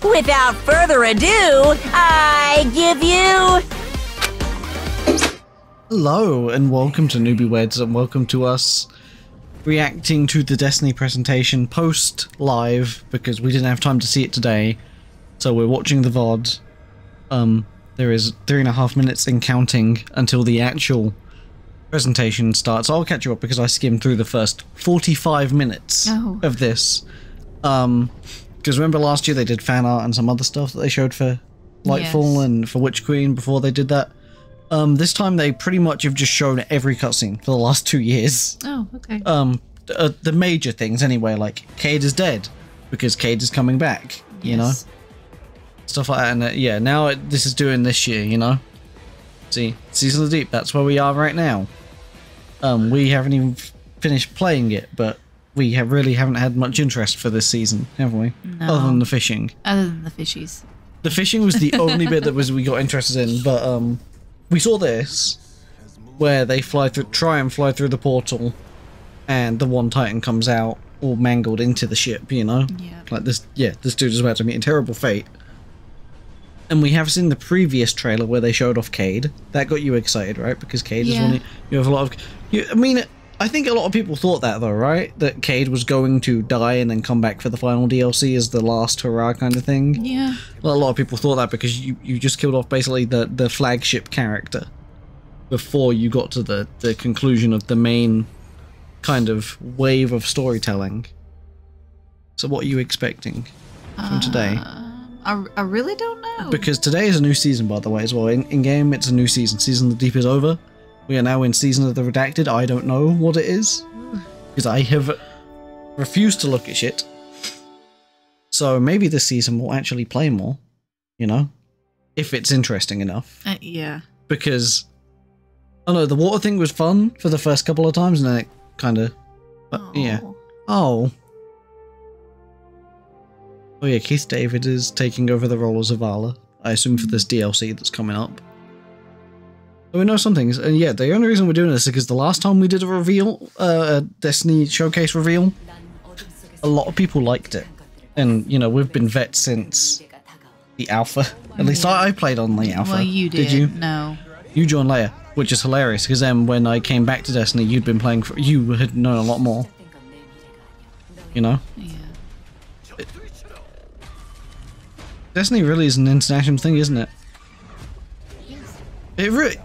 Without further ado, I give you... Hello and welcome to Newbie Weds, and welcome to us reacting to the Destiny presentation post live because we didn't have time to see it today, so we're watching the VOD. There is 3.5 minutes in counting until the actual presentation starts. I'll catch you up because I skimmed through the first 45 minutes of this. Because remember last year they did fan art and some other stuff that they showed for Lightfall and for Witch Queen before they did that. This time they pretty much have just shown every cutscene for the last 2 years. Oh, okay. The major things anyway, like Cayde is dead because Cayde is coming back, you know? Stuff like that, and yeah, now this is doing this year, you know? See, Season of the Deep, that's where we are right now. We haven't even finished playing it, but we really haven't had much interest for this season, have we? No. Other than the fishing. Other than the fishies. The fishing was the only bit that we got interested in, but we saw this where they try and fly through the portal, and the one Titan comes out all mangled into the ship, you know? Yeah. Like this dude is about to meet a terrible fate. And we have seen the previous trailer where they showed off Cayde. That got you excited, right? Because Cayde is one you have a lot of... I mean, I think a lot of people thought that though, right? That Cayde was going to die and then come back for the final DLC as the last hurrah kind of thing. Yeah. Well, a lot of people thought that because you just killed off basically the flagship character before you got to the conclusion of the main kind of wave of storytelling. So what are you expecting from today? I really don't know. Because today is a new season, by the way, as well. In-game, it's a new season. Season of the Deep is over. We are now in Season of the Redacted. I don't know what it is. Because I have refused to look at shit. So maybe this season we'll actually play more. You know? If it's interesting enough. Yeah. Because, I don't know, the water thing was fun for the first couple of times, and then it kind of... yeah. Oh. Oh yeah, Keith David is taking over the role of Zavala, I assume for this DLC that's coming up. So we know some things, and yeah, the only reason we're doing this is because the last time we did a reveal, a Destiny showcase reveal, a lot of people liked it. And, you know, we've been vets since the alpha. At least I played on the alpha. Well, you did. Did you? No. You joined later, which is hilarious, because then when I came back to Destiny, you'd been playing for... You had known a lot more. You know? Yeah. Destiny really is an international thing, isn't it? It really...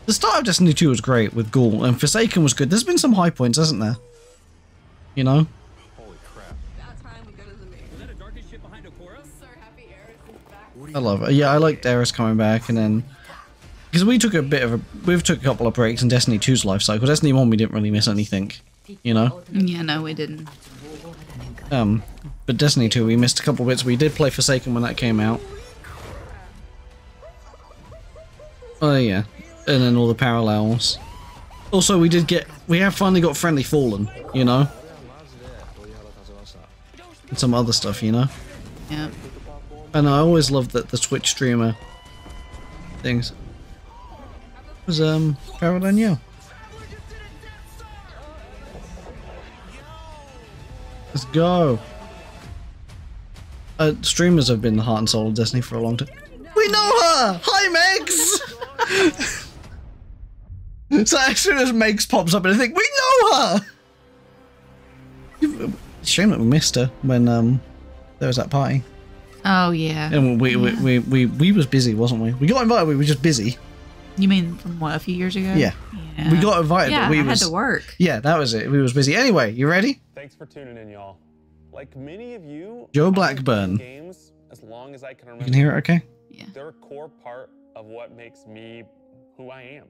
the start of Destiny 2 was great with Ghoul, and Forsaken was good. There's been some high points, hasn't there? You know? Holy crap. I love it. Yeah, I liked Eris coming back, and then... Because we took we've took a couple of breaks in Destiny 2's life cycle. Destiny 1 we didn't really miss anything. You know? Yeah, no, we didn't. But Destiny 2, we missed a couple bits. We did play Forsaken when that came out. Oh yeah, and then all the parallels. Also, we have finally got Friendly Fallen, you know? And some other stuff, you know? Yeah. And I always loved that the Twitch streamer things. It was, Farrell Danielle. Let's go. Streamers have been the heart and soul of Destiny for a long time. We know her! Hi, Megs! So as soon as Megs pops up and I think, we know her! Shame that we missed her when there was that party. Oh, yeah. And we was busy, wasn't we? We got invited, we were just busy. You mean from what, a few years ago? Yeah. We got invited, yeah, but we I had to work. Yeah, that was it. We was busy. Anyway, you ready? Thanks for tuning in, y'all. Like many of you, Joe I've been Blackburn. playing games as long as I can remember. You can hear it okay? Yeah. They're a core part of what makes me who I am.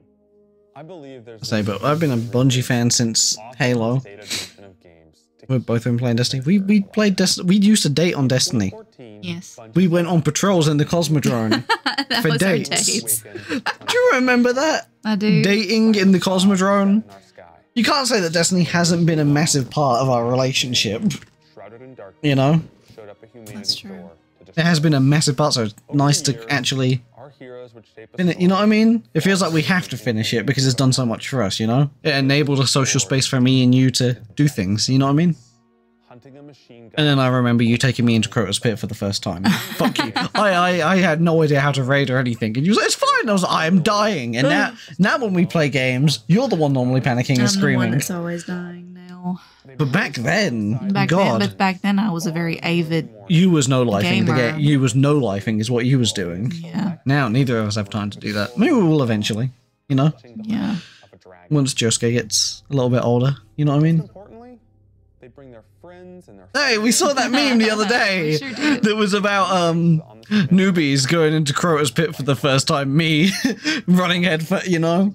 I believe there's But I've been a Bungie fan since Halo. We've both been playing Destiny. We played Destiny. We used to date on Destiny. Yes. We went on patrols in the Cosmodrome for was our dates. dates. Do you remember that? I do. Dating in the Cosmodrome. You can't say that Destiny hasn't been a massive part of our relationship. You know? That's true. It has been a massive part, so it's nice to actually finish. You know what I mean? It feels like we have to finish it because it's done so much for us, you know? It enabled a social space for me and you to do things, you know what I mean? hunting a machine gun. And then I remember you taking me into Crota's Pit for the first time. Fuck you. I had no idea how to raid or anything. And you was like, it's fine. I was like, I am dying. And now when we play games, you're the one normally panicking and screaming. I'm the one that's always dying now. But back then, Back then I was a very avid you was no-lifing the gamer. game. You was no-lifing is what you was doing. Yeah. Now, neither of us have time to do that. Maybe we will eventually, you know? Yeah. Once Josuke gets a little bit older, you know what I mean? Importantly, they bring their friends and their Hey, we saw that meme the other day that was about newbies going into Crota's Pit for the first time. Me running head for, you know?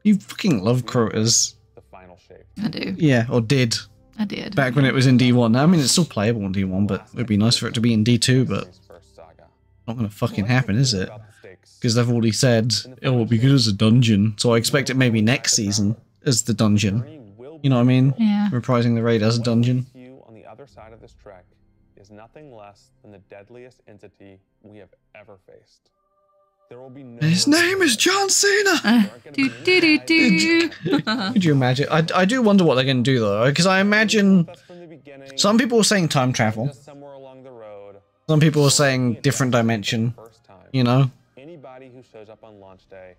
You fucking love Crota's. The final shape. I do. Yeah, or did. I did. Back when it was in D1. I mean, it's still playable in D1, but it'd be nice for it to be in D2, but not gonna fucking happen, is it? Because they've already said it will be good as a dungeon, so I expect it maybe next season as the dungeon. You know what I mean? Yeah. Reprising the raid as a dungeon. You on the other side of this trek is nothing less than the deadliest entity we have ever faced. There will be no His name is John Cena! Could you imagine? I do wonder what they're going to do, though, because I imagine some people were saying time travel. Some people were saying different dimension, you know? Anybody who shows up on launch day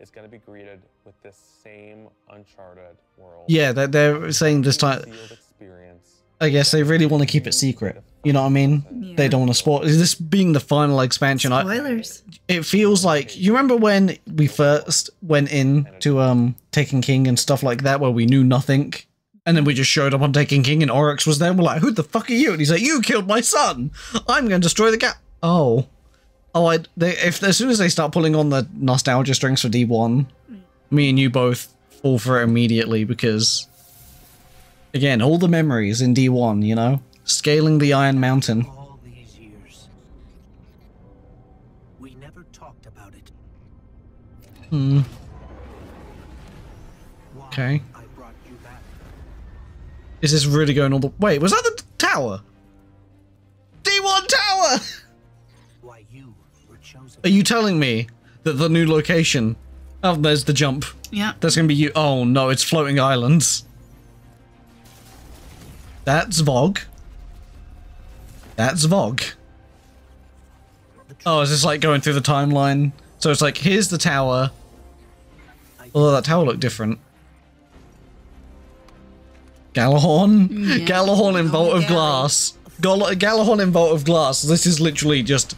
is going to be greeted with this same uncharted world. Yeah, they're saying this time. I guess they really want to keep it secret. You know what I mean? Yeah. They don't want to spoil. This being the final expansion, Spoilers. it feels like, you remember when we first went in to Taken King and stuff like that, where we knew nothing, and then we just showed up on Taken King and Oryx was there. And we're like, "Who the fuck are you?" And he's like, "You killed my son. I'm going to destroy the gap." Oh, as soon as they start pulling on the nostalgia strings for D1, me and you both fall for it immediately because, again, all the memories in D1, you know, scaling the Iron Mountain. All these years, we never talked about it. Okay. I brought you back. Is this really going all the... Wait, was that the tower? D1 tower! Why you were chosen. Are you telling me that the new location... Oh, there's the jump. Yeah. That's gonna be you... Oh, no, it's floating islands. That's Vogue. That's Vogue. Oh, is this like going through the timeline? So it's like, here's the tower. Although that tower looked different. Galahorn? Yeah. Galahorn in Vault of Glass. Galahorn in Vault of Glass. This is literally just...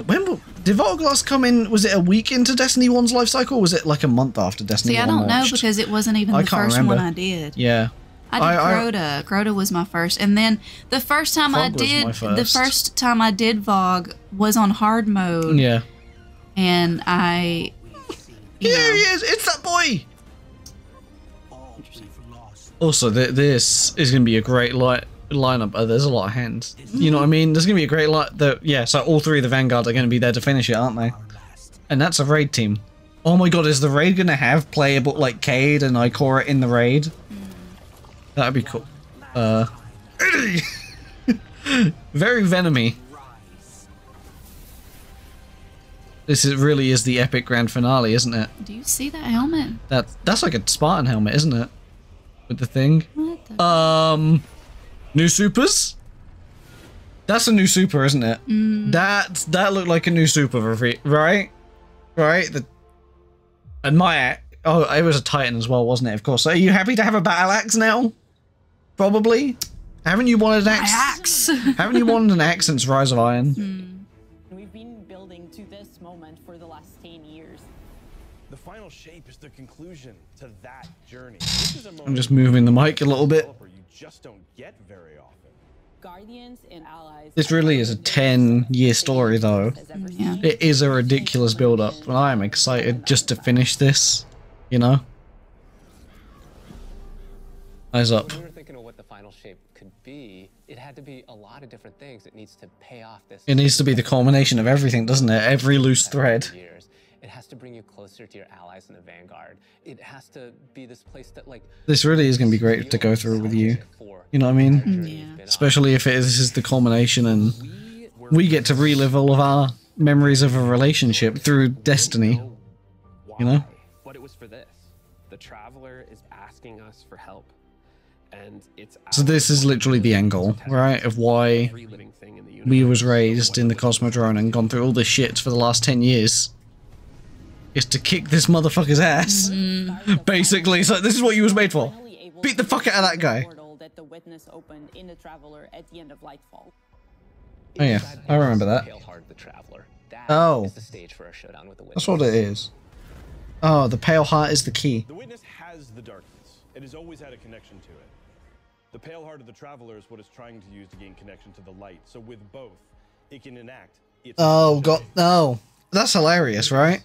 When did Vault of Glass come in? Was it a week into Destiny 1's life cycle? Or was it like a month after Destiny 1 See, I don't know launched? because it wasn't even the first one I did. Yeah. I did Crota. Crota was my first, and then the first time Vogue was my first. Vogue was on hard mode. Yeah. And Here he is! It's that boy! All we've lost. Also, this is going to be a great lineup. Oh, there's a lot of hands. You know what I mean? There's going to be a great yeah, so all three of the Vanguard are going to be there to finish it, aren't they? And that's a raid team. Oh my god, is the raid going to have playable, like, Cade and Ikora in the raid? That'd be cool. Very Venomy. This really is the epic grand finale, isn't it? Do you see that helmet? That's like a Spartan helmet, isn't it? With the thing. What the New supers? That's a new super, isn't it? That looked like a new super, right? Right? And my... Oh, it was a Titan as well, wasn't it? Of course. So are you happy to have a battle axe now? Probably. Haven't you wanted an axe? Haven't you wanted an axe since Rise of Iron? We've been building to this moment for the last 10 years. The final shape is the conclusion to that journey. This is a moment I'm just moving the mic a little bit. you just don't get very often. Guardians and allies. This really is a 10-year story, though. Yeah. It is a ridiculous build-up, and I am excited just to finish this. You know? Eyes up. When we were thinking of what the final shape could be, it had to be a lot of different things. It needs to pay off this. It needs to be the culmination of everything, doesn't it? Every loose thread. It has to bring you closer to your allies in the Vanguard. It has to be this place that, like... This really is going to be great to go through with you. You know what I mean? Yeah. Especially if this is the culmination and we get to relive all of our memories of a relationship through Destiny. You know? But it was for this. The Traveler is asking us for help. and it's So this is literally the end goal, right? Of why every living thing in the universe. we was raised in the Cosmodrome and gone through all this shit for the last 10 years. Is to kick this motherfucker's ass. Basically, so this is what you was made for. Beat the fuck out of that guy. That the witness opened in the Traveler at the end of Lightfall. Oh yeah, I remember that. Paleheart the Traveler. That Oh. is the stage for our showdown with the witness. That's what it is. Oh, the pale heart is the key. The witness has the darkness. It has always had a connection to it. The pale heart of the Traveler is what it's trying to use to gain connection to the light. So with both, it can enact its Oh god, no. That's hilarious, right?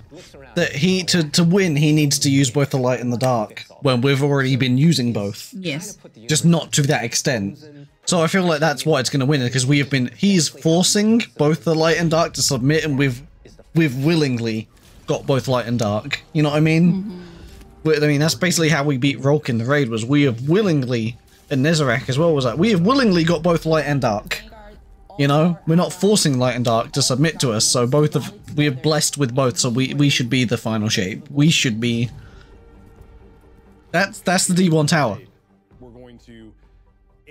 That he, to win, he needs to use both the light and the dark, when we've already been using both. Yes. Just not to that extent. So I feel like that's why it's going to win, because we have been, he's forcing both the light and dark to submit, and we've willingly got both light and dark. You know what I mean? I mean, that's basically how we beat Rolk in the raid, was we have willingly, and Nezarek as well was that, we have willingly got both light and dark. You know, we're not forcing light and dark to submit to us, so both of we are blessed with both, so we should be the final shape. We should be. That's the D1 tower. We're going to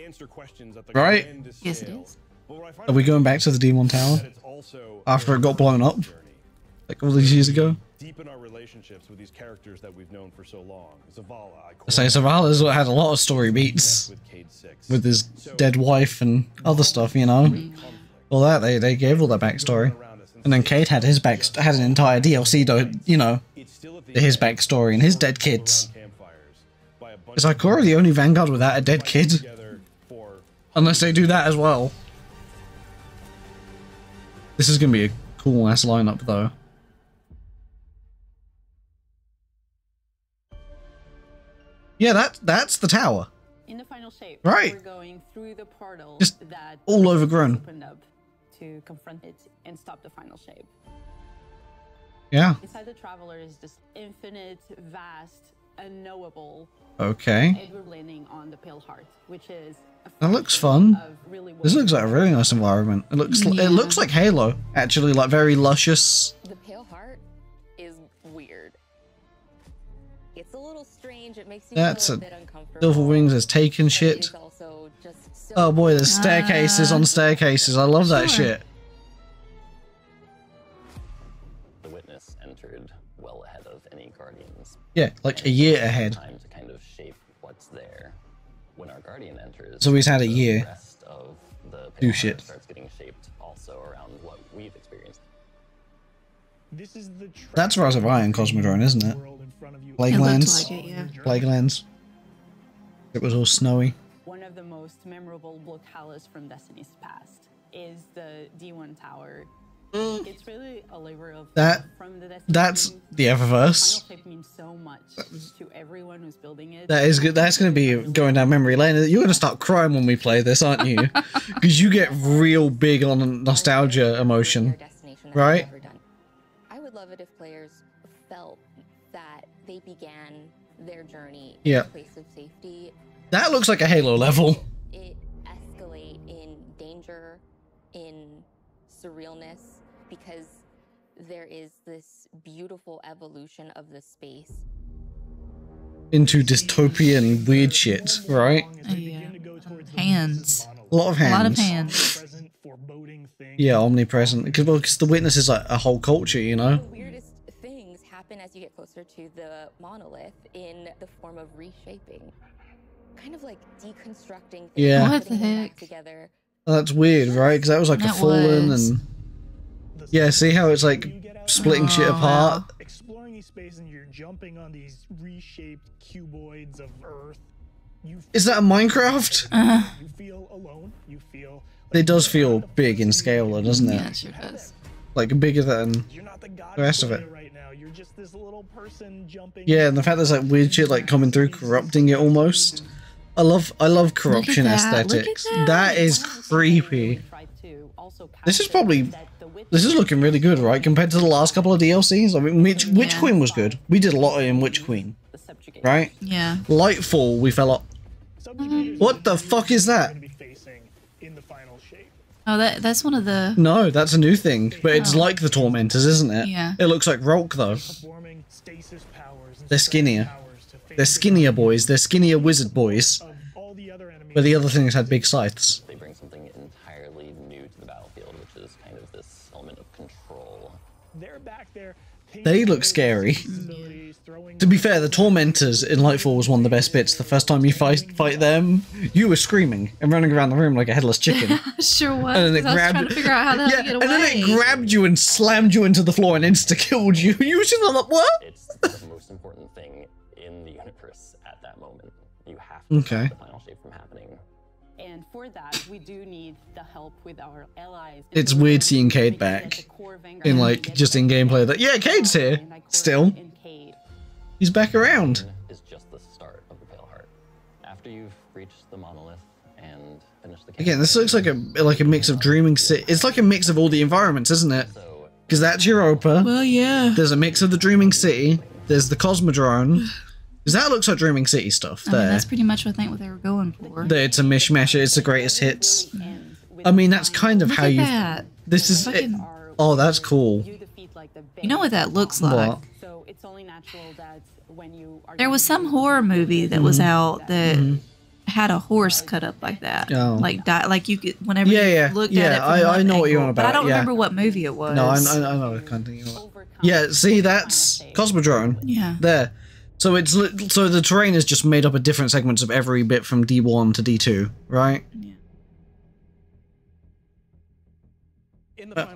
answer questions at the Right? grandest Yes, it scale. is. But what I find Are we going back to the D1 tower that it's also after it got a blown up, journey. like all these years ago? Deepen our relationships with these characters that we've known for so long. Zavala, So Zavala's had a lot of story beats with Cade 6. with his dead wife and other stuff, you know. All that they gave all that backstory, and then Cade had his had an entire DLC, you know, his backstory and his dead kids. Is Ikora the only Vanguard without a dead kid? Unless they do that as well. This is gonna be a cool ass lineup though. Yeah, that's the tower. In the final shape, Right. we're going through the portal Just that all overgrown. opened up to confront it and stop the final shape. Yeah. Inside the Traveler is this infinite, vast, unknowable, Okay. and we're landing on the Pale Heart, which is a That looks fraction fun. of really what This looks we like a really nice environment. It looks like Halo, actually, like very luscious. The Pale Heart is weird. It's a little strange. It makes you That's feel a a bit uncomfortable. Silver Wings has taken but shit. it's also just so Oh boy, there's staircases on staircases. I love that Sure. shit. The witness entered well ahead of any guardians. Yeah, like a year ahead. Time to kind of shape what's there. When our guardian enters, So he's had a the year. rest of the Do Pale shit. Heart starts getting shaped also around what we've experienced. This is the That's Rise of Iron Cosmodrome, isn't it? world in front of you. Plague It looked Lands. like it, yeah. Plague Lands. It was all snowy. One of the most memorable Bloodhalas from Destiny's past is the D1 Tower. It's really a labor of That- from the Destiny That's team. the Eververse. Final shape means so much to everyone who's building it. That is good. That's going to be going down memory lane. You're going to start crying when we play this, aren't you? Because you get real big on nostalgia emotion, right? I would love it if players felt that they began their journey Yeah. in a place of safety. That looks like a Halo level. It escalate in danger, in surrealness, because there is this beautiful evolution of the space. Into dystopian weird shit, right? Yeah. Hands. A lot of hands. A lot of hands. Yeah, omnipresent. Because the witness is like a whole culture, you know? The weirdest things happen as you get closer to the monolith in the form of reshaping. Kind of like deconstructing things Yeah. and What the putting them back heck? together. That's weird, right? Because that was like a That fallen was. and... Yeah, see how it's like splitting shit Oh, apart? wow. Exploring these spaces and you're jumping on these reshaped cuboids of Earth. You Is that a Minecraft? you feel alone. You feel It does feel big in scale though, doesn't it? Yeah, it sure does. Like bigger than you're not the god the rest of it. player right now. You're just this little person jumping. Yeah, and the fact there's like weird shit like coming through, corrupting it almost. I love corruption that, look at aesthetics. that. That is creepy. This is probably this is looking really good, right? Compared to the last couple of DLCs. I mean, Witch Yeah. Queen was good. We did a lot in Witch Queen, right? Yeah. Lightfall, we fell up. Subjugators What the fuck is that? gonna be facing in the final shape. Oh, that's one of the. No, that's a new thing, but it's Oh. like the Tormentors, isn't it? Yeah. It looks like Rolk though. Performing stasis powers and They're strength skinnier. powers to face They're skinnier boys. They're skinnier wizard boys. of all the But the other things had big scythes. They bring something entirely new to the battlefield, which is kind of this element of control. They're back there. They look scary. To be fair, the Tormentors in Lightfall was one of the best bits. The first time you fight them, you were screaming and running around the room like a headless chicken. Sure was. And then it 'cause I was grabbed, trying to figure out how the hell to get away. and then it grabbed you and slammed you into the floor and insta-killed you. You were just like, what? It's the most important thing in the universe at that moment. You have to Okay. stop the final shape from happening. And for that, we do need the help with our allies. It's weird seeing Cade back in like just in gameplay. That yeah, Cade's here still. He's back around. Is just the start of the Pale Heart. After you've reached the monolith and finished the Again, this looks like a mix of Dreaming City. It's like a mix of all the environments, isn't it? Because that's Europa. Well, yeah. There's a mix of the Dreaming City. There's the Cosmodrome. Because that looks like Dreaming City stuff I mean, there. that's pretty much what I think what they were going for. It's a mishmash. It's the greatest hits. I mean, that's kind of Look how at you. that. This is. Fucking- Oh, that's cool. You know what that looks like? What? So it's only natural that when you are There was some horror movie that was out that had a horse cut up like that. Oh. Like you could, whenever Yeah, you looked yeah. at it. From I one know what you're on angle, but about. I don't yeah. remember what movie it was. No, I know what kind of thing you want. Yeah, see, that's Cosmodrome. Yeah. There. So it's so the terrain is just made up of different segments of every bit from D1 to D2, right? Yeah.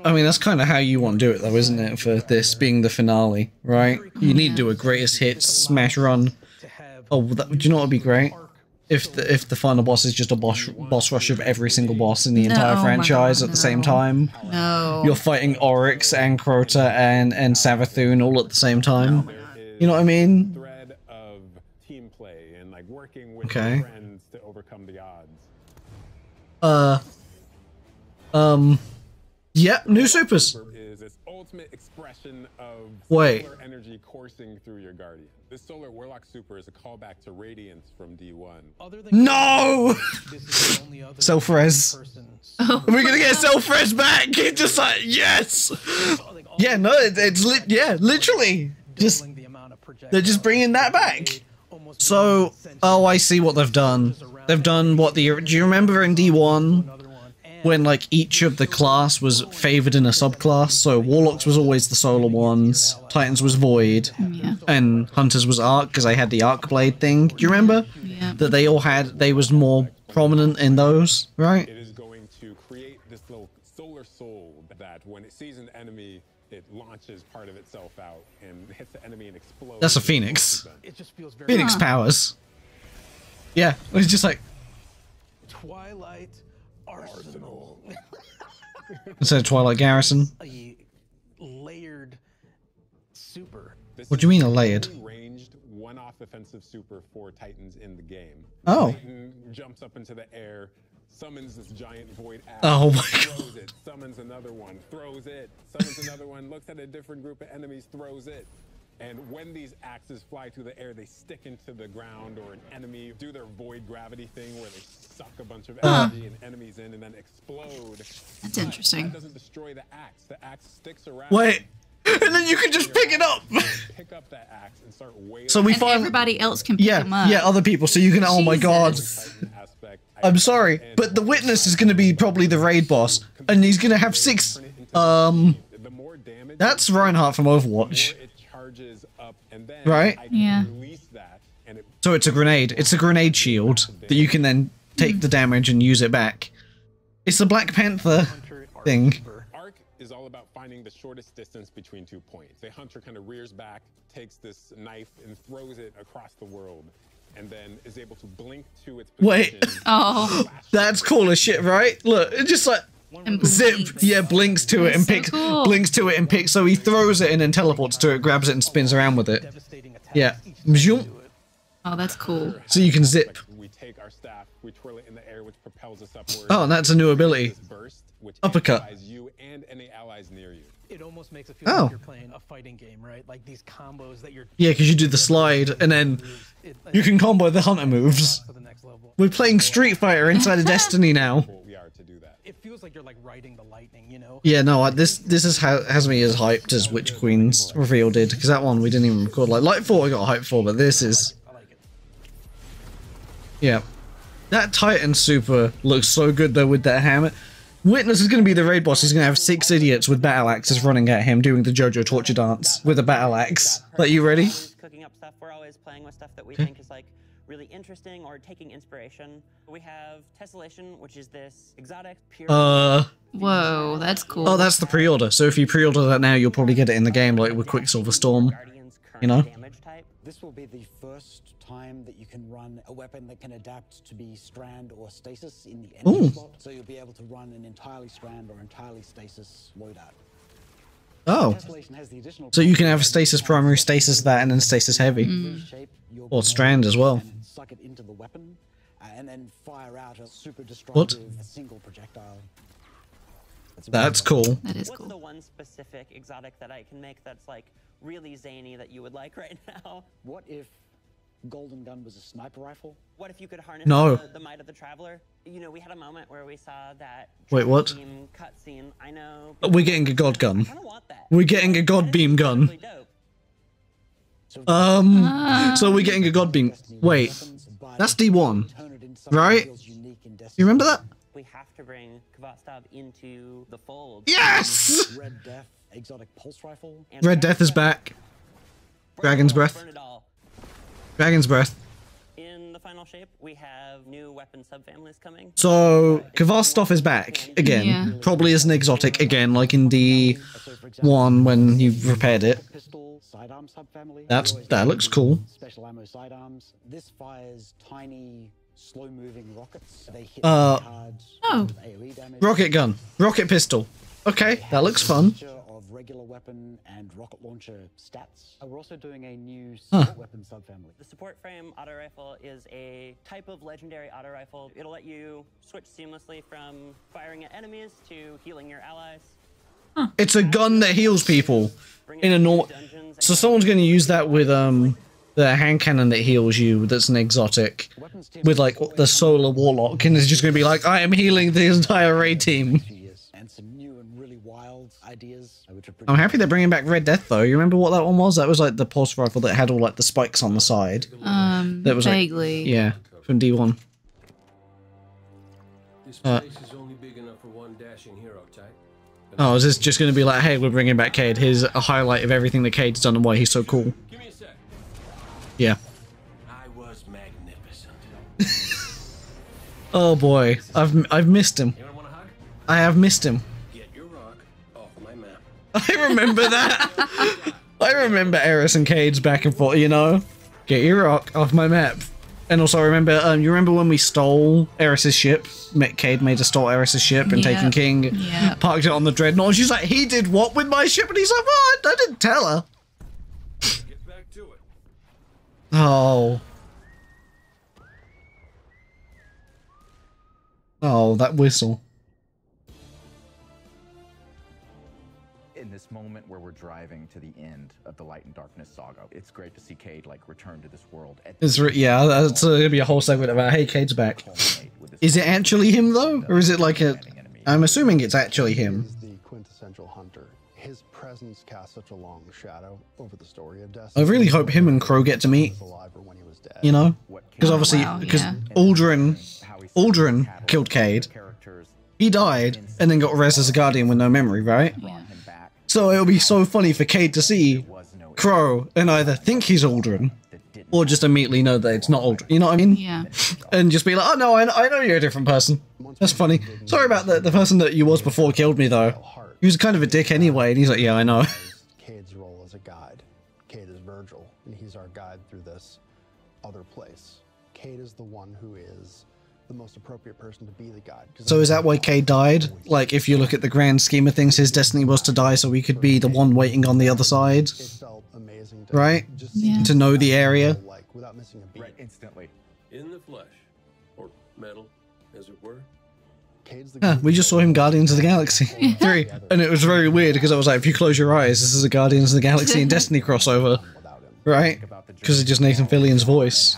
I mean, that's kind of how you want to do it, though, isn't it? For this being the finale, right? You need to do a greatest hits smash run. Oh, do you know what would be great? If the final boss is just a boss rush of every single boss in the entire No, franchise my at the God, same time. No. You're fighting Oryx and Crota and Savathun all at the same time. You know what I mean? Thread of team play and like working with Okay. your friends to overcome the odds. Yep, new supers. Is its ultimate expression of Wait. solar energy coursing through your guardian. This solar warlock super is a callback to Radiance from D1. No! Self-res. We're gonna get self-res back! It's just like, yes! Yeah, no, it's literally. Just, they're just bringing that back. So, oh, I see what they've done. They've done what do you remember in D1? When like each of the class was favored in a subclass, so Warlocks was always the solar ones, Titans was Void, and Hunters was Arc because they had the Arc Blade thing. Do you remember? Yeah. That they was more prominent in those, right? It is going to create this little solar soul that when it sees an enemy, it launches part of itself out and hits the enemy and explodes. That's a Phoenix. It just feels very Phoenix powers. Yeah, it's just like Twilight Arsenal. instead of Twilight Garrison. A layered super. What do you mean a layered? Ranged one-off offensive super for Titans in the game. Oh. Titan jumps up into the air, summons this giant void axe. Oh my throws it, summons another one, throws it, summons another one, looks at a different group of enemies, throws it. And when these axes fly through the air, they stick into the ground or an enemy, do their void gravity thing where they suck a bunch of energy and enemies in and then explode. That's interesting. That doesn't destroy the axe. The axe sticks around. Wait, and then you can just pick it up. Pick up that axe and start wailing. So we And find everybody else can pick them up. yeah, other people. So you can. Oh my god. aspect. I'm sorry, but the Witness is going to be probably the raid boss, and he's going to have 6. The more damage, That's Reinhardt from Overwatch, it charges up, and then right? I can Yeah. release that, and it So it's a grenade. It's a grenade shield that you can then take the damage and use it back. It's the Black Panther thing. Arc is all about finding the shortest distance between 2 points. The hunter kind of rears back, takes this knife and throws it across the world, and then is able to blink to its Wait. position. Oh. That's cool as shit, right? Look, it's just like And zip. blinks. Yeah, blinks to it and That's so picks. cool. Blinks to it and picks. So he throws it and then teleports to it, grabs it and spins around with it. Yeah. Zoom. Oh, that's cool. So you can zip. We take our staff, we twirl it in the air, which propels us upward. Oh, and that's a new ability. This burst, which Uppercut. amplifies you and any allies near you. It almost makes it feel Oh. like you're playing a fighting game, right? Like these combos that you're. Yeah, because you do the slide and then you can combo the hunter moves. To the next level. We're playing Street Fighter inside of Destiny now. We are to do that. It feels like you're like riding the lightning, you know? Yeah, no, this is has me as hyped as Witch Queen's reveal did, because that one we didn't even record. Like Lightfall I got hyped for, but this is... I like it. Yeah. That Titan super looks so good though with that hammer. Witness is going to be the raid boss. He's going to have 6 idiots with battle axes running at him doing the JoJo torture dance with a battle axe. Like, you ready? Cooking up stuff. We're always playing with stuff that we think is like really interesting or taking inspiration. We have Tessellation, which is this exotic pure. Whoa, that's cool. Oh, that's the pre-order. So if you pre-order that now, you'll probably get it in the game, like with Quicksilver Storm. You know? This will be the first time that you can run a weapon that can adapt to be strand or stasis in the enemy slot. So you'll be able to run an entirely strand or entirely stasis loadout. Oh. So you can have a stasis primary, stasis that, and then stasis heavy. Or strand as well. Suck it into the weapon, and then fire out a super destructive single projectile. That's cool. That is cool. What's the one specific exotic that I can make that's like really zany that you would like right now? What if Golden Gun was a sniper rifle? What if you could harness the might of the Traveler? You know, we had a moment where we saw that Wait, what? cutscene. I know. We're getting a god gun. We're getting a god beam gun. So we're getting a god beam. Wait, that's D1, right? You remember that? We have to bring Kvotstov into the fold. Yes! Red Death, exotic pulse rifle. Red Death is back. Dragon's Breath. Dragon's Breath. In the final shape, we have new weapon subfamilies coming. So Kvotstov is back again, probably as an exotic again, like in D1 when you repaired it. That looks cool. Special ammo sidearms. This fires tiny, slow-moving rockets. They hit AoE damage. Rocket gun, rocket pistol. Okay, that looks fun. Of regular weapon and rocket launcher stats. We're also doing a new support weapon subfamily. The support frame auto rifle is a type of legendary auto rifle. It'll let you switch seamlessly from firing at enemies to healing your allies. It's a gun that heals people in a normal. So someone's going to use that with the hand cannon that heals you. That's an exotic with like the solar warlock, and it's just going to be like, I am healing the entire raid team. And some new and really wild ideas. I'm happy they're bringing back Red Death though. You remember what that one was? That was like the pulse rifle that had all like the spikes on the side. That was vaguely. Like, yeah, from D1. This place is only big enough for one dashing hero type. Oh, is this just going to be like, hey, we're bringing back Cade. Here's a highlight of everything that Cade's done and why he's so cool. Give me a sec. Yeah. I was magnificent. Oh boy, I've missed him. I have missed him. Get your rock off my map. I remember that. I remember Eris and Cade's back and forth, you know? Get your rock off my map. And also I remember, you remember when we stole Eris's ship? Cade made us stole Eris's ship and Taken King parked it on the Dreadnought. And she's like, he did what with my ship? And he's like, what? I didn't tell her. Get back to it. Oh. Oh, that whistle. In this moment where we're driving to the end of the Light and Darkness saga, it's great to see Cade like return to this world. Yeah, that's gonna be a whole segment about, hey, Cade's back. Is it actually him though, or is it like a? I'm assuming it's actually him. He's the quintessential hunter. His presence casts such a long shadow over the story of Destiny. I really hope him and Crow get to meet. You know, because obviously, because Aldrin killed Cade. He died and then got res as a Guardian with no memory, right? So it'll be so funny for Cade to see Crow and either think he's Aldrin or just immediately know that it's not Aldrin. You know what I mean? Yeah. And just be like, oh no, I know you're a different person. That's funny. Sorry about the person that you was before killed me though. He was kind of a dick anyway, and he's like, yeah, I know. Cade's role as a guide. Cade is Virgil, and he's our guide through this other place. Cade is the one who is the most appropriate person to be the guide. So is that why Cade died? Like, if you look at the grand scheme of things, his destiny was to die so we could be the one waiting on the other side. It felt amazing to right? To know the area. Without missing a beat. Right, instantly. In the flesh, or metal, as it were. We just saw him Guardians of the Galaxy 3, and it was very weird because I was like, if you close your eyes, this is a Guardians of the Galaxy and Destiny crossover, right? Because of just Nathan Fillion's voice.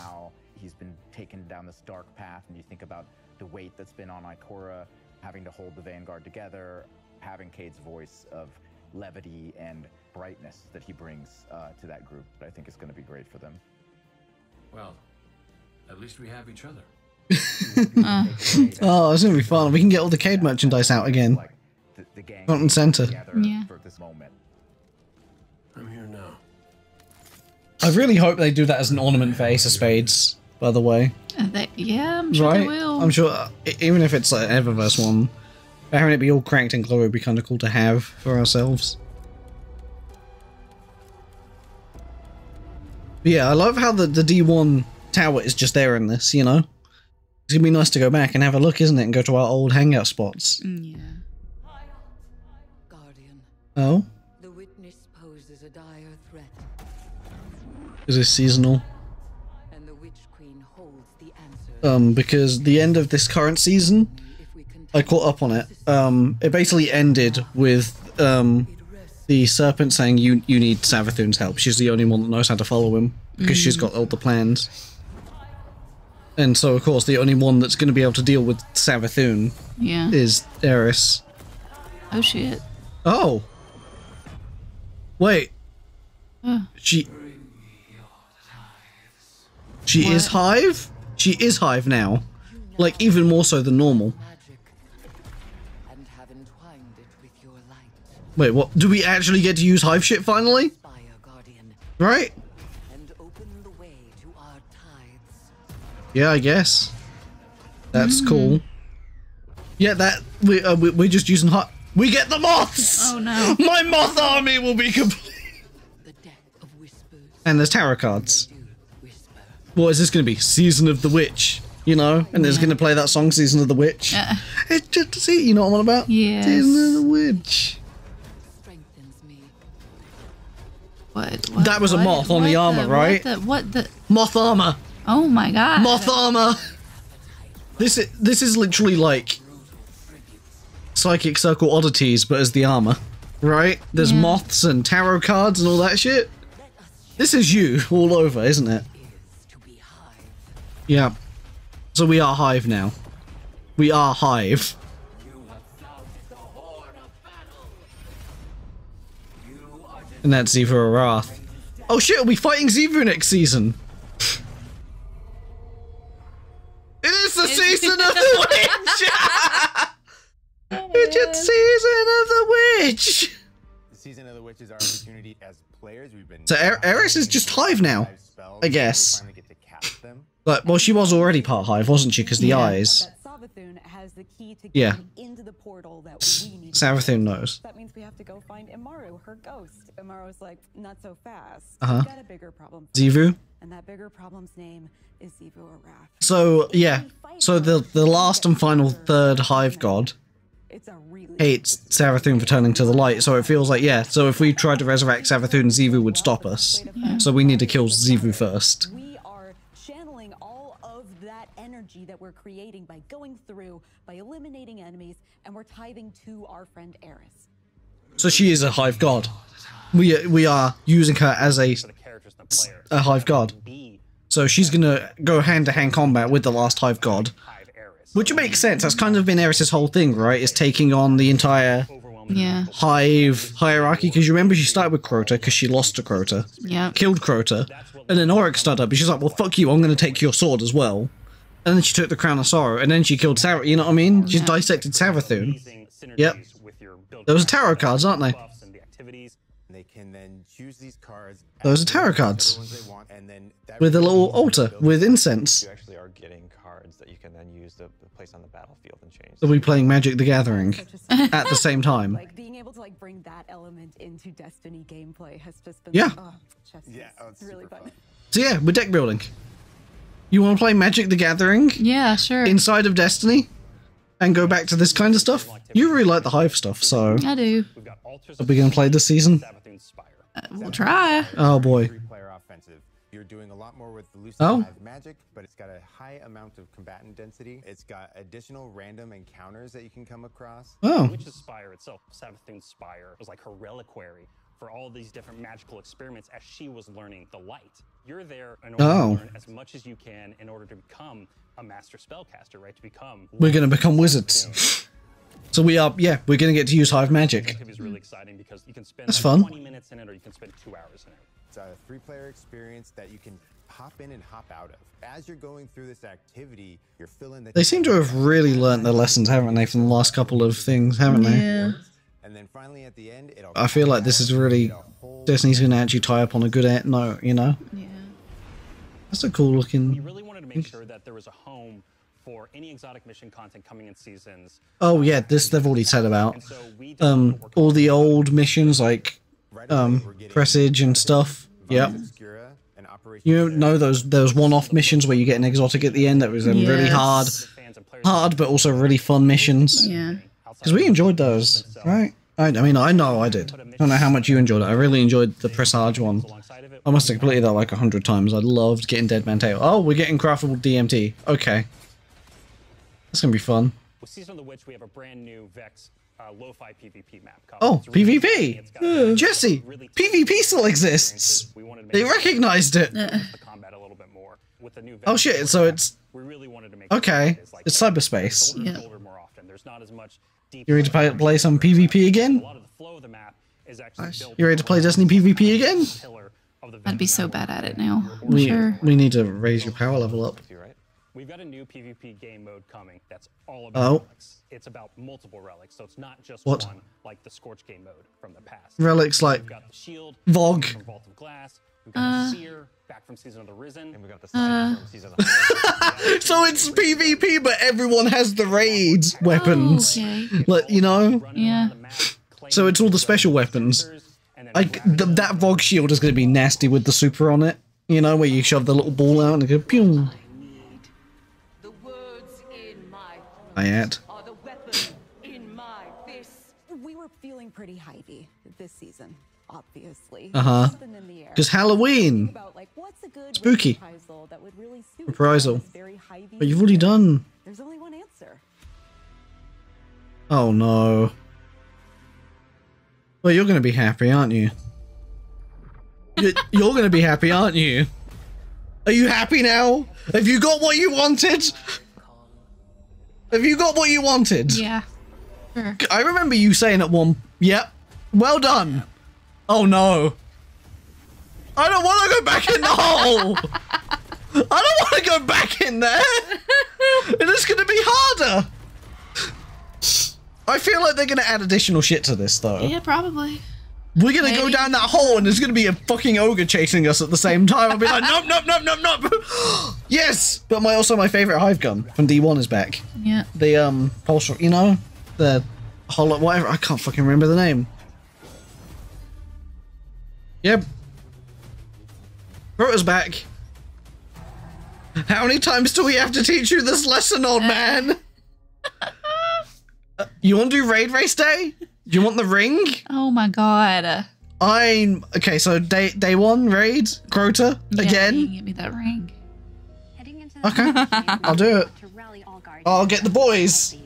He's been taken down this dark path, and you think about the weight that's been on Ikora, having to hold the Vanguard together, having Cade's voice of levity and brightness that he brings to that group. I think it's going to be great for them. Well, at least we have each other. Oh, it's gonna be fun. We can get all the Cade merchandise out again. Front and center. Yeah. For this moment. I'm here now. I really hope they do that as an ornament for Ace of Spades, by the way. Yeah, I'm sure Right? they will. I'm sure, even if it's like an Eververse one, having it be all cracked and glowy would be kind of cool to have for ourselves. But yeah, I love how the D1 tower is just there in this, you know? It's gonna be nice to go back and have a look, isn't it? And go to our old hangout spots. Yeah. Guardian, Oh? the witness poses a dire threat, Is this seasonal? and the Witch Queen holds the answer. Because the end of this current season, I caught up on it. It basically ended with the serpent saying you need Savathun's help. She's the only one that knows how to follow him because she's got all the plans. And so, of course, the only one that's going to be able to deal with Savathun is Eris. Oh shit. Oh. Wait. Oh. She is Hive? She is Hive now. Like, even more so than normal. And have entwined it with your light. Wait, what? Do we actually get to use Hive shit finally? Right? And open the way to our tides. Yeah, I guess. That's cool. Yeah, that we're just using hot. We get the moths. Oh no! My moth army will be complete. And there's tarot cards. What is this going to be? Season of the Witch, you know? And there's going to play that song, Season of the Witch. It's just to see, you know what I'm on about? Yes. Season of the Witch. What? That was a moth on the armor, right? What the? Moth armor. Oh my god. Moth armor. This is literally like Psychic Circle oddities, but as the armor, right? There's moths and tarot cards and all that shit. This is you all over, isn't it? Yeah. So we are Hive now. We are Hive. And that's Xivu Arath. Oh shit, are we fighting Xivu next season? It is the season of the witch! It's just season of the witch! The season of the witch is our opportunity as players. We've been So Eris is just Hive now, I guess. But, well, she was already part Hive, wasn't she? Because the eyes. Savathun has the key to Yeah. get into the portal that we need. Savathun knows. That means we have to go find Imaru, her ghost. Imaru's like, not so fast. Uh-huh. We've got a bigger problem. Xivu? And that bigger problem's name is Xivu Arath. So, yeah. So the last and final third Hive god hates Savathun for turning to the light, so it feels like, yeah, so if we tried to resurrect Savathun, Xivu would stop us. So we need to kill Xivu first. We are channeling all of that energy that we're creating by going through, by eliminating enemies, and we're tithing to our friend Eris. So she is a Hive god. We are using her as a Hive god. So she's gonna go hand-to-hand combat with the last Hive god. Which makes sense. That's kind of been Eris' whole thing, right? Is taking on the entire Hive hierarchy. Because you remember she started with Crota because she lost to Crota. Yeah. Killed Crota. And then Oryx stood up and she's like, well, fuck you, I'm going to take your sword as well. And then she took the Crown of Sorrow. And then she killed Savathun, you know what I mean? She's dissected Savathun. Yep. Those are tarot cards, aren't they? They can then choose these cards. Those are tarot cards. With a little altar with incense. You actually are getting cards that you can then use to place on the battlefield and change. Are we playing Magic the Gathering at the same time? Like being able to like bring that element into Destiny gameplay has just been it's really fun. So yeah, we're deck building. You want to play Magic the Gathering? Yeah, sure. Inside of Destiny? And go back to this kind of stuff? You really like the Hive stuff, so... I do. Are we going to play this season? We'll try. Oh boy. Three-player offensive. You're doing a lot more with the Lucid Oh. Hive magic, but it's got a high amount of combatant density. It's got additional random encounters that you can come across. Oh. Witch's Spire itself, Savathun's Spire, was like her reliquary for all these different magical experiments as she was learning the light. You're there in order to learn as much as you can in order to become a master spellcaster, right? To become. We're going to become wizards. So we are, yeah, we're going to get to use Hive magic. It's really exciting because you can spend That's like fun. 20 minutes in it or you can spend 2 hours in it. It's a three-player experience that you can hop in and hop out of. As you're going through this activity, you're filling the... They seem to have really learnt their lessons, haven't they, from the last couple of things, haven't they? Yeah. And then finally at the end, I feel like this is really... Destiny's going to actually tie up on a good note, you know? Yeah. That's a cool looking... We really wanted to make sure that there was a home for any exotic mission content coming in seasons. Oh yeah, this they've already said about. All the old missions like Presage and stuff. Yep. You know those one-off missions where you get an exotic at the end that was really hard but also really fun missions. Yeah. Because we enjoyed those, right? I mean, I know I did. I don't know how much you enjoyed it. I really enjoyed the Presage one. I must have completed that like 100 times. I loved getting Dead Man Tale. Oh, we're getting craftable DMT. Okay. That's gonna be fun. With Season of the Witch, we have a brand new Vex lo-fi PvP map. Oh, PvP! Jesse! PvP still exists! They recognized it! Oh shit, so it's... Okay, it's cyberspace. Yeah. You ready to play some PvP again? You ready to play Destiny PvP again? I'd be so bad at it now. We need to raise your power level up. We've got a new PvP game mode coming that's all about relics. It's about multiple relics, so it's not just one like the Scorch game mode from the past. Relics like We've got the shield, Vogue. From Vault of Glass. We've got the Seer back from Season of the Risen, and we got the Sign from Season of the So it's PvP, but everyone has the raid weapons. Okay. Like, you know? Yeah. So it's all the special weapons. Like that Vogue shield is going to be nasty with the super on it. You know, where you shove the little ball out and it go pew. We were feeling pretty hypey this season, obviously. Because Halloween. Spooky. Reprisal. But you've already done. There's only one answer. Oh no. Well, you're going to be happy, aren't you? You're going to be happy, aren't you? Are you happy now? Have you got what you wanted? Have you got what you wanted? Yeah. Sure. I remember you saying at one... Yep. Well done. Oh no. I don't want to go back in the hole. I don't want to go back in there. And it's going to be harder. I feel like they're going to add additional shit to this though. Yeah, probably. We're going to go down that hole and there's going to be a fucking ogre chasing us at the same time. I'll be like, nope, nope, nope, nope, nope. Yes! But also my favourite hive gun from D1 is back. Yeah. The, pulse, you know? The hollow, whatever. I can't fucking remember the name. Yep. Rota's back. How many times do we have to teach you this lesson, old man? You want to do Raid Race Day? Do you want the ring? Oh my god. Okay, so day one, raid, Crota, again. You can get me that ring. Okay, I'll do it. I'll get the boys.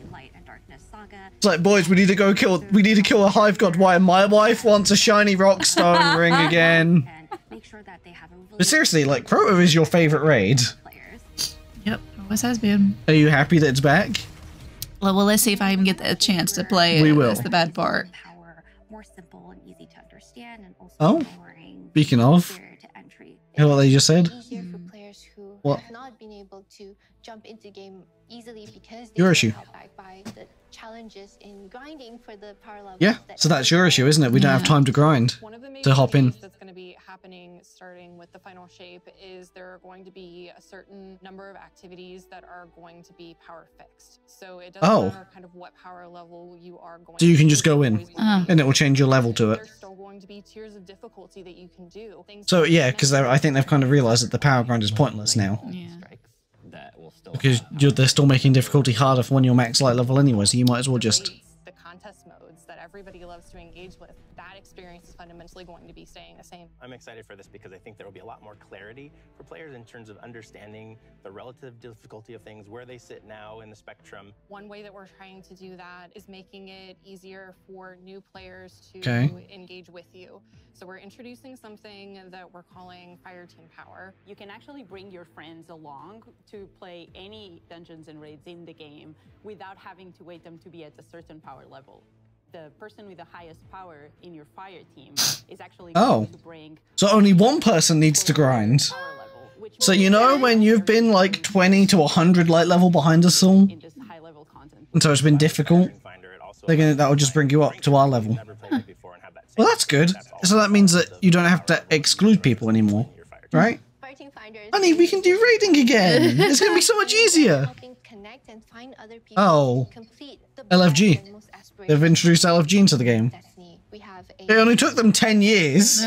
It's like, boys, we need to kill a hive god. Why? My wife wants a shiny rockstone ring again. But seriously, like, Crota is your favorite raid. Yep, always has been. Are you happy that it's back? Well, let's see if I even get a chance to play it. We will. That's the bad part. More simple and easy to understand, and also Oh, speaking of, hear what they just said? Easier for players who What? have not been able to jump into game easily because Your they issue. were held back by the challenges in grinding for the power level. Yeah, so that's your issue, isn't it? We don't have time to grind, to hop in. That's going to be happening starting with the final shape is there are going to be a certain number of activities that are going to be power fixed. So it doesn't matter kind of what power level you are going So you can just go in, and it will change your level to it. There's still going to be tiers of difficulty that you can do. So yeah, because I think they've kind of realised that the power grind is pointless now. Yeah. Because they're still making difficulty harder for when you're max light level anyway, so you might as well just... The contest modes that everybody loves to engage with, that experience is fundamentally going to be staying the same. I'm excited for this because I think there will be a lot more clarity for players in terms of understanding the relative difficulty of things, where they sit now in the spectrum. One way that we're trying to do that is making it easier for new players to engage with you. So we're introducing something that we're calling Fire Team Power. You can actually bring your friends along to play any dungeons and raids in the game without having to wait them to be at a certain power level. The person with the highest power in your fire team is actually going to bring... So only one person needs to grind. So you know when you've been like 20 to 100 light level behind us all, and so it's been difficult, that'll just bring you up to our level. Well, that's good. So that means that you don't have to exclude people anymore, right? Honey, we can do raiding again. It's gonna be so much easier. Oh, LFG. They've introduced LFG into the game. It only took them 10 years.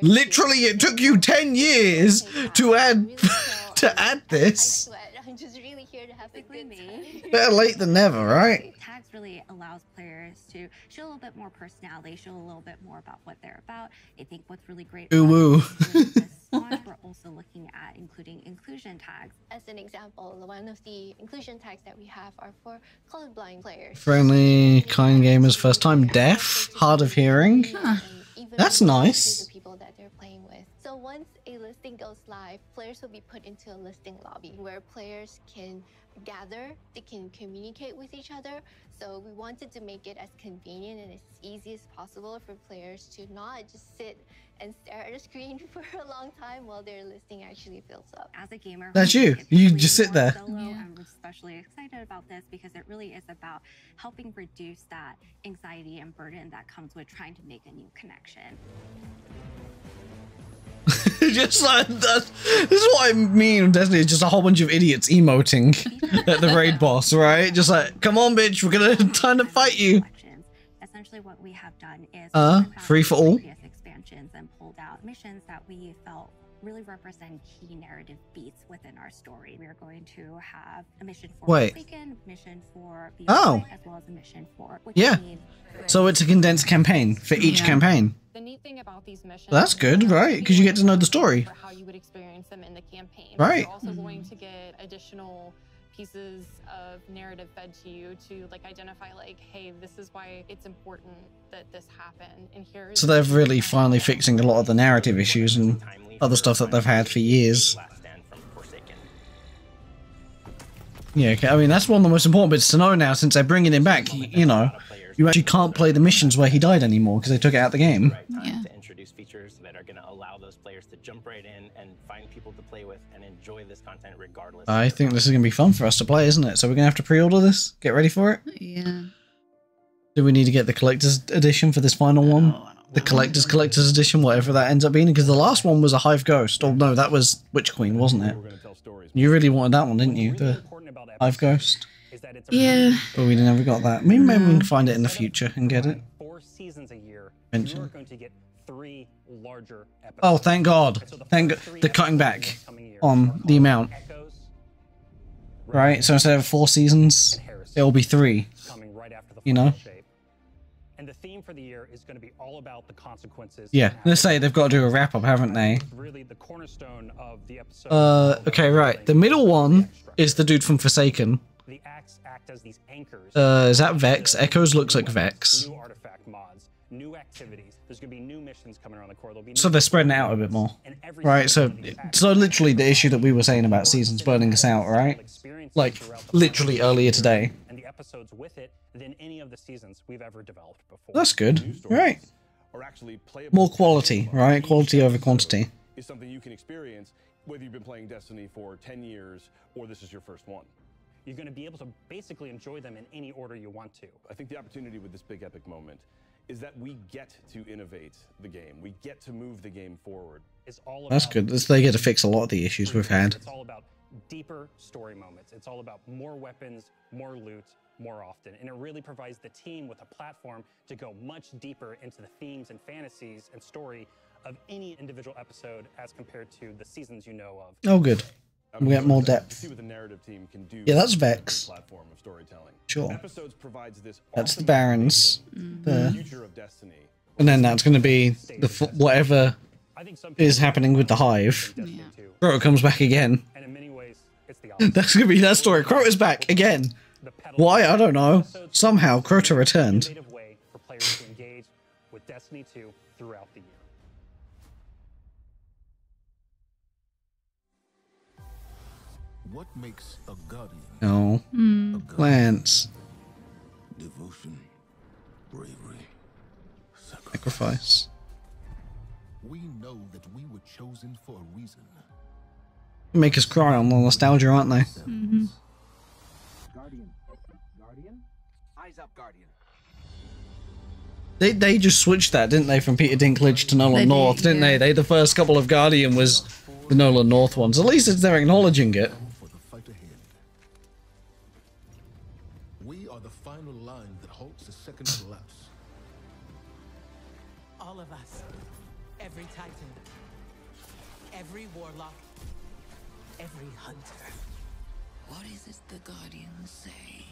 Literally, it took you 10 years to add this. I'm just really here to have a good time. Better late than never, right? Tags really allows players to show a little bit more personality, show a little bit more about what they're about. I think what's really great Ooh woo. we're also looking at including inclusion tags. As an example, one of the inclusion tags that we have are for colorblind players. Friendly, kind gamers, first time deaf, hard of hearing. That's nice. People that they're playing with. So once a listing goes live, players will be put into a listing lobby where players can gather, they can communicate with each other. So we wanted to make it as convenient and as easy as possible for players to not just sit and stare at a screen for a long time while their listing actually fills up. As a gamer, That's you. You just sit there. I'm especially excited about this because it really is about helping reduce that anxiety and burden that comes with trying to make a new connection. Just like that. This is what I mean with Destiny. It's just a whole bunch of idiots emoting at the raid boss, right? Just like, come on, bitch, we're gonna time to fight you. Essentially, what we have done is Free for all. Expansions and pulled out missions that we felt really represent key narrative beats within our story. We are going to have a mission for Forsaken, mission for Beyond, as well as a mission for So it's a condensed campaign for each campaign. The neat thing about these missions, Well, that's good, right? Because you get to know the story. For how you would experience them in the campaign. Right. You're also going to get additional pieces of narrative fed to you to like identify like, hey, this is why it's important that this happened. And here. So they're really finally fixing a lot of the narrative issues and other stuff that they've had for years. Yeah, okay. I mean, that's one of the most important bits to know now, since they're bringing him back. You know, you actually can't play the missions where he died anymore because they took it out of the game. To introduce features that are going to allow those players to jump right in and find people to play with and enjoy this content regardless. I think this is going to be fun for us to play, isn't it? So we're going to have to pre-order this? Get ready for it? Yeah. Do we need to get the collector's edition for this final one? The collector's edition, whatever that ends up being? Because the last one was a Hive Ghost. Oh no, that was Witch Queen, wasn't it? You really wanted that one, didn't you? The Hive Ghost? Yeah. But we never got that. Maybe we can find it in the future and get it. 4 seasons a year, Eventually. you're going to get 3 larger episodes. Oh, thank God. Thank God. They're cutting back on the amount. Right? So instead of 4 seasons, it'll be 3. You know? And the theme for the year is going to be all about the consequences. Yeah, let's say they've got to do a wrap-up, haven't they? Really the cornerstone of the episode. Okay, right. The middle one is the dude from Forsaken. The acts act as these anchors. Is that Vex? Echoes looks like Vex. New artifact mods, new activities. There's going to be new missions coming around the core. There'll be So they're spreading it out a bit more. Right, so literally the issue that we were saying about seasons burning us out, right? Like, literally earlier today. And the episodes with it than any of the seasons we've ever developed before. That's good. Right. More quality, right? Quality over quantity. Is something you can experience whether you've been playing Destiny for 10 years or this is your first one. You're going to be able to basically enjoy them in any order you want to. I think the opportunity with this big epic moment is that we get to innovate the game. We get to move the game forward. It's all about That's good. They get to fix a lot of the issues we've had. It's all about deeper story moments. It's all about more weapons, more loot, more often. And it really provides the team with a platform to go much deeper into the themes and fantasies and story of any individual episode as compared to the seasons you know of. Oh, good. We get more depth. See what the narrative team can do. Yeah, that's Vex. Platform of storytelling. Sure. Episodes provides this That's the Barons. the future of Destiny. And then that's going to be the whatever is happening with the Hive. Crota comes back again. And in many ways, it's the opposite. That's going to be that story. Crota's back again. Why? I don't know. Somehow Crota returned. Innovative way for players to engage with Destiny 2 throughout the year. What makes a guardian? No. Lance. Devotion, bravery, Sacrifice. We know that we were chosen for a reason. make us cry on the nostalgia, aren't they? Mm-hmm. Guardian. Eyes up, Guardian. They just switched that, didn't they, from Peter Dinklage to Nolan North, didn't they? The first couple of Guardian was the Nolan North ones. At least they're acknowledging it. We are the final line that halts the second collapse. All of us. Every Titan. Every Warlock. Every Hunter. What is it the Guardians say?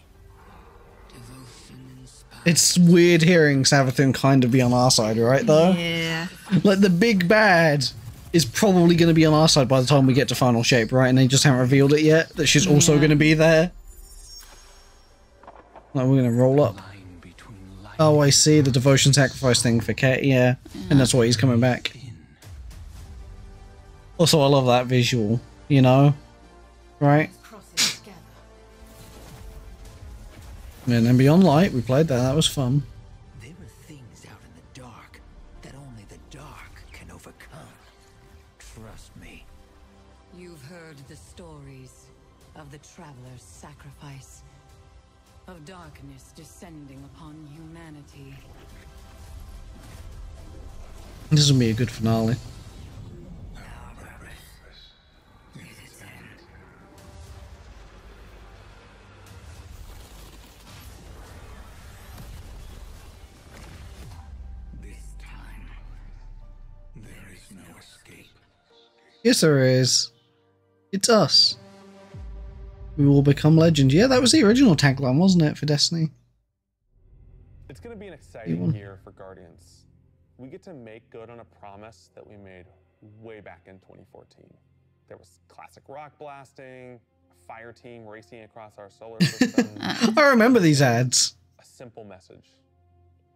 Devotion inspired. It's weird hearing Savathun kind of be on our side, right, though? Yeah. Like, the big bad is probably going to be on our side by the time we get to Final Shape, right? And they just haven't revealed it yet, that she's also going to be there. Like, we're going to roll up. Oh, I see, the devotion sacrifice thing for Kate, yeah. And that's why he's coming back. Also, I love that visual, you know? Right? And then Beyond Light, we played that was fun. There are things out in the dark that only the dark can overcome. Trust me. You've heard the stories of the Traveler's sacrifice, of darkness descending upon humanity. This will be a good finale. Yes, there is. It's us. We will become legends. Yeah, that was the original tagline, wasn't it, for Destiny? It's going to be an exciting year for Guardians. We get to make good on a promise that we made way back in 2014. There was classic rock blasting, a fire team racing across our solar system. I remember these ads. A simple message.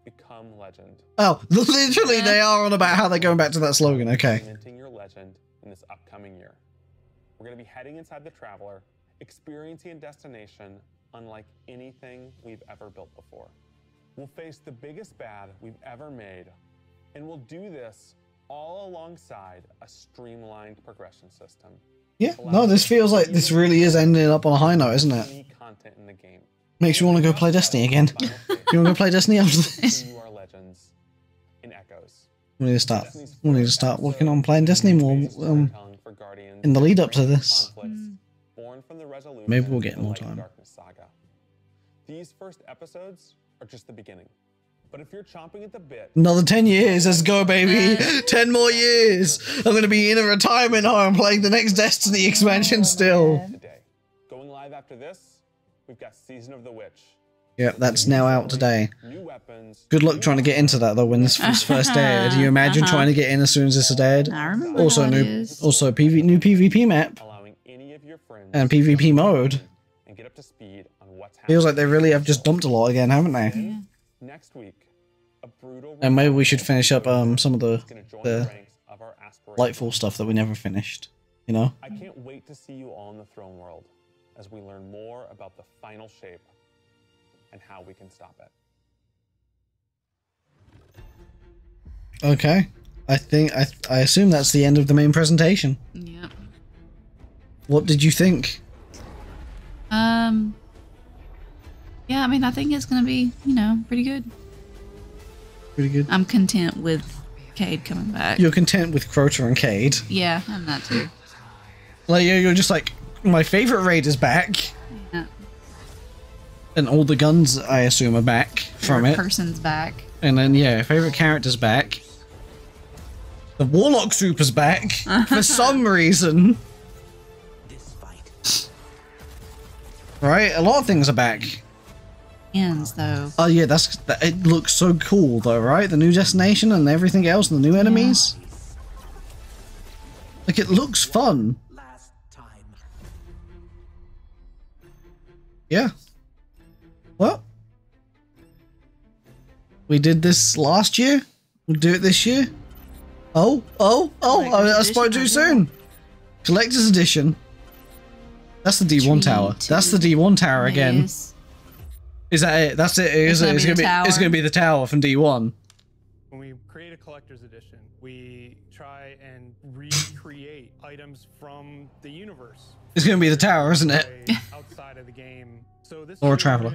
Become legend. Oh, literally they are on about how they're going back to that slogan, okay. Cementing your legend in this upcoming year. We're going to be heading inside the Traveler, experiencing a destination unlike anything we've ever built before. We'll face the biggest bad we've ever made, and we'll do this all alongside a streamlined progression system. Yeah, no, this feels like this really is ending up on a high note, isn't it? Content in the game. Makes you want to go play Destiny again. You want to go play Destiny after this? You are legends in Echoes. We need to start working on playing Destiny more in the lead up to this. Maybe we'll get more time. These first episodes are just the beginning. But if you're chomping at the bit, another 10 years, let's go, baby. 10 more years. I'm going to be in a retirement home playing the next Destiny expansion still. Today. Going live after this, we've got Season of the Witch. Yeah, that's now out today. Good luck trying to get into that though when this was first aired. You imagine trying to get in as soon as this is aired? I remember. Also new PvP map and PvP mode. Feels like they really have just dumped a lot again, haven't they? Yeah. Next week, a brutal and maybe we should finish up some of the Lightfall stuff that we never finished. You know? I can't wait to see you all in the throne world as we learn more about the final shape and how we can stop it. Okay. I assume that's the end of the main presentation. Yeah. What did you think? Yeah, I mean, I think it's gonna be, you know, pretty good. Pretty good. I'm content with Cayde coming back. You're content with Crota and Cayde? Yeah, I'm that too. Like, you're just like, my favorite raid is back. Yeah. And all the guns, I assume, are back from it. Person's back. And then, yeah, favorite character's back. The Warlock Super's back for some reason. Right? A lot of things are back. Ends though. Oh yeah, it looks so cool though, right? The new destination and everything else and the new enemies. Like, it looks fun. Yeah. Well, we did this last year. We'll do it this year. Oh, I spoke too soon. Collector's Edition. That's the D1 tower. That's the D1 tower again. Is that it? That's it. It's gonna be the tower from D1. When we created made a collector's edition. We try and recreate items from the universe. It's gonna be the tower, isn't it? Outside of the game. So this Or a is traveler.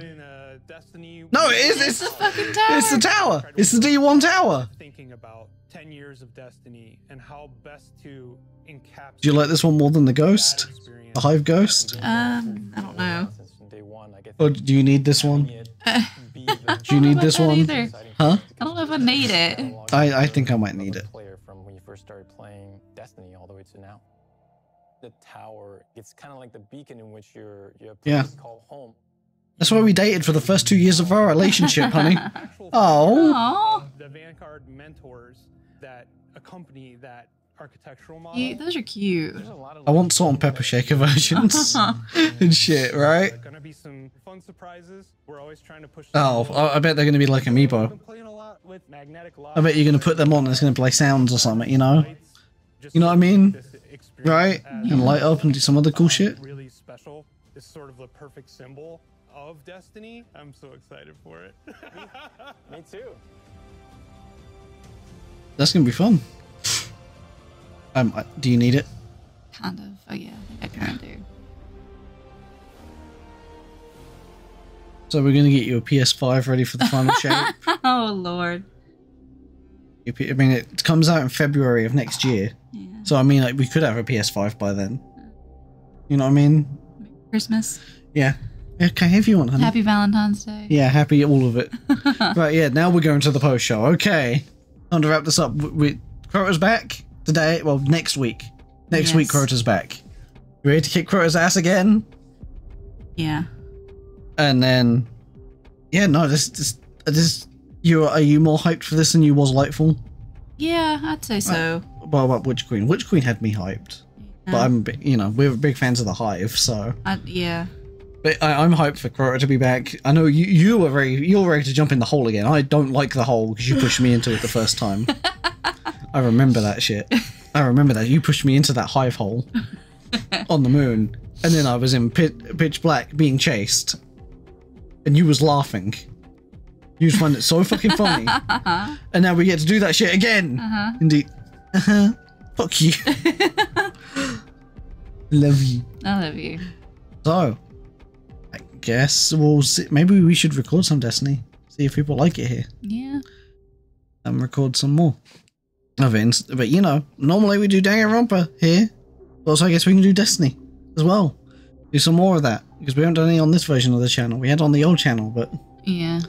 Destiny. No, it is. It's the fucking tower. It's the tower. It's the D1 tower. Thinking about 10 years of Destiny and how best to encapsulate. Do you like this one more than the Ghost? The Hive Ghost? I don't know. Or do you need this one? Do you need this one? Either. Huh? I don't know if I need it. I think I might need it. Player from when you first started playing Destiny all the way to now. The tower, it's kind of like the beacon in which your place Yeah. called home. That's why we dated for the first 2 years of our relationship, honey. Oh. The Vanguard mentors that accompany that architectural model. Cute. Those are cute. I want salt and pepper shaker versions and shit, right? Gonna be some fun surprises. We're always trying to push. Oh, I bet they're going to be like Amiibo. With magnetic I bet you're going to put them on and it's going to play sounds or something, you know? You know what I mean? Right? And light up and do some other cool shit. Really special. It's sort of the perfect symbol of Destiny. I'm so excited for it. Me too. That's going to be fun. Do you need it? Kind of. Oh yeah, I think I kind of do. So we're going to get you a PS5 ready for the final shape. Oh lord. I mean, it comes out in February of next year. Yeah. So I mean, like, we could have a PS5 by then. You know what I mean? Christmas. Yeah. Okay, if you want, honey. Happy Valentine's Day. Yeah, happy all of it. Right, yeah, now we're going to the post show. Okay. Time to wrap this up. Crota's back today. Well, next week. Next week, Crota's back. You ready to kick Crota's ass again? Yeah. And then, yeah, no, this, are you more hyped for this than you was Lightfall? Yeah, I'd say so. Well, about Witch Queen. Witch Queen had me hyped. Yeah. But we're big fans of the Hive, so. Yeah. But I'm hyped for Crota to be back. I know you're ready to jump in the hole again. I don't like the hole because you pushed me into it the first time. I remember that shit. I remember that. You pushed me into that hive hole on the moon. And then I was in pitch black being chased. And you was laughing. You just find it so fucking funny. And now we get to do that shit again. Indeed. Fuck you. Love you. I love you. So, I guess we'll see. Maybe we should record some Destiny. See if people like it here. Yeah. And record some more of it. But normally we do Danganronpa here. But also I guess we can do Destiny as well. Do some more of that. Because we haven't done any on this version of the channel. We had on the old channel, but... Yeah.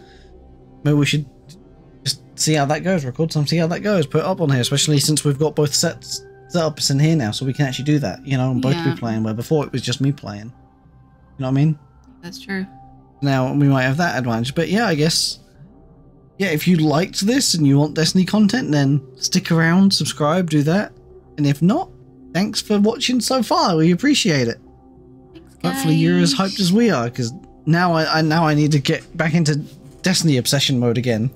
Maybe we should just see how that goes. Record some, see how that goes. Put it up on here, especially since we've got both setups in here now, so we can actually do that, and both be playing, where before it was just me playing. You know what I mean? That's true. Now, we might have that advantage, but yeah, I guess... Yeah, if you liked this and you want Destiny content, then stick around, subscribe, do that. And if not, thanks for watching so far. We appreciate it. Hopefully you're as hyped as we are, because now I need to get back into Destiny obsession mode again.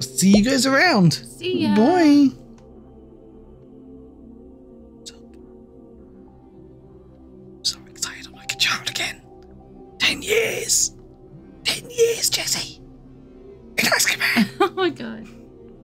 See you guys around. See ya. Bye. So excited, I'm like a child again. 10 years. 10 years, Jesse. It has come out. Oh my god.